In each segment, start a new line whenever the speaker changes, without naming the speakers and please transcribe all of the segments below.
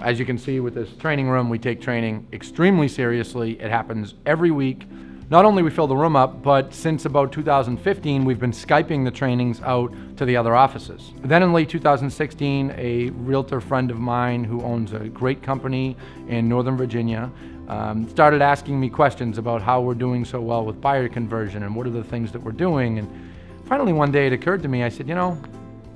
as you can see with this training room, we take training extremely seriously. It happens every week. Not only we fill the room up, but since about 2015, we've been Skyping the trainings out to the other offices. Then in late 2016, a realtor friend of mine who owns a great company in Northern Virginia started asking me questions about how we're doing so well with buyer conversion and what are the things that we're doing. And finally one day it occurred to me, I said,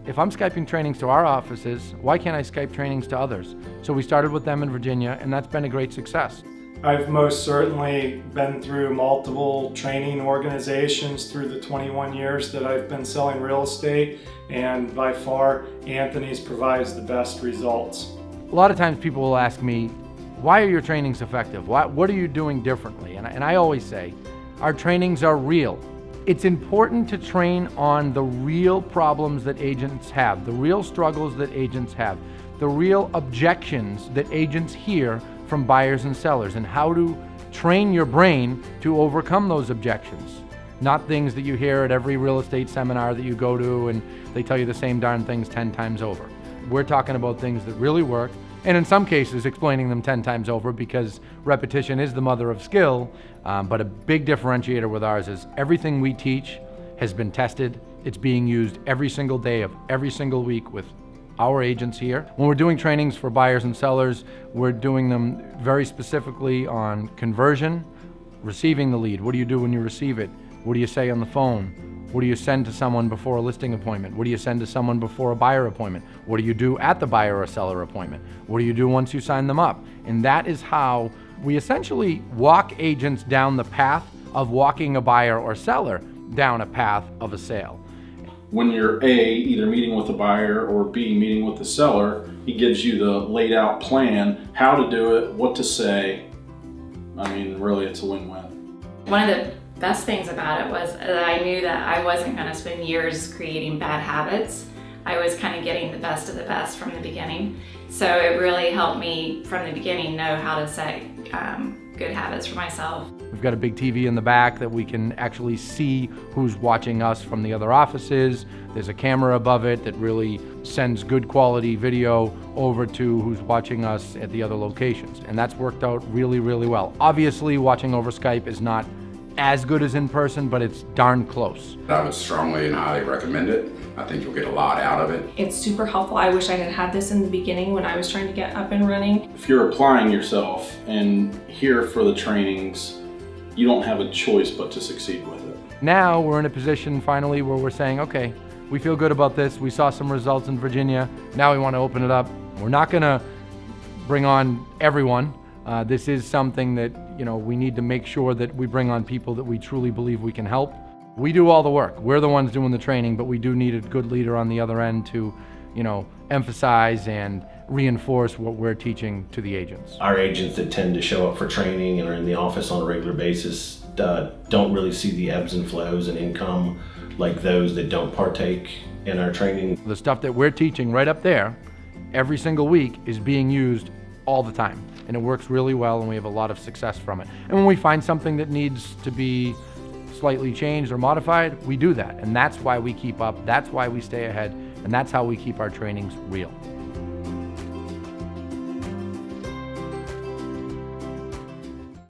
if I'm Skyping trainings to our offices, why can't I Skype trainings to others? So we started with them in Virginia, and that's been a great success.
I've most certainly been through multiple training organizations through the 21 years that I've been selling real estate, and by far, Anthony's provides the best results.
A lot of times people will ask me, why are your trainings effective? What are you doing differently? And I always say, our trainings are real. It's important to train on the real problems that agents have, the real struggles that agents have, the real objections that agents hear from buyers and sellers, and how to train your brain to overcome those objections. Not things that you hear at every real estate seminar that you go to and they tell you the same darn things 10 times over. We're talking about things that really work, and in some cases explaining them 10 times over, because repetition is the mother of skill. But a big differentiator with ours is everything we teach has been tested. It's being used every single day of every single week with our agents here. When we're doing trainings for buyers and sellers, we're doing them very specifically on conversion, receiving the lead. What do you do when you receive it? What do you say on the phone? What do you send to someone before a listing appointment? What do you send to someone before a buyer appointment? What do you do at the buyer or seller appointment? What do you do once you sign them up? And that is how we essentially walk agents down the path of walking a buyer or seller down a path of a sale.
When you're A, either meeting with the buyer, or B, meeting with the seller, he gives you the laid out plan, how to do it, what to say. I mean, really, it's a win-win.
One of the best things about it was that I knew that I wasn't going to spend years creating bad habits. I was kind of getting the best of the best from the beginning. So it really helped me from the beginning know how to set good habits for myself.
We've got a big TV in the back that we can actually see who's watching us from the other offices. There's a camera above it that really sends good quality video over to who's watching us at the other locations. And that's worked out really, really well. Obviously, watching over Skype is not as good as in person, but it's darn close.
I would strongly and highly recommend it. I think you'll get a lot out of it.
It's super helpful. I wish I had had this in the beginning when I was trying to get up and running.
If you're applying yourself and here for the trainings, you don't have a choice but to succeed with it.
Now we're in a position finally where we're saying, okay, we feel good about this. We saw some results in Virginia. Now we want to open it up. We're not going to bring on everyone. This is something that, we need to make sure that we bring on people that we truly believe we can help. We do all the work. We're the ones doing the training, but we do need a good leader on the other end to, emphasize and reinforce what we're teaching to the agents.
Our agents that tend to show up for training and are in the office on a regular basis don't really see the ebbs and flows in income like those that don't partake in our training.
The stuff that we're teaching right up there every single week is being used all the time, and it works really well, and we have a lot of success from it. And when we find something that needs to be slightly changed or modified, we do that, and that's why we keep up, that's why we stay ahead, and that's how we keep our trainings real.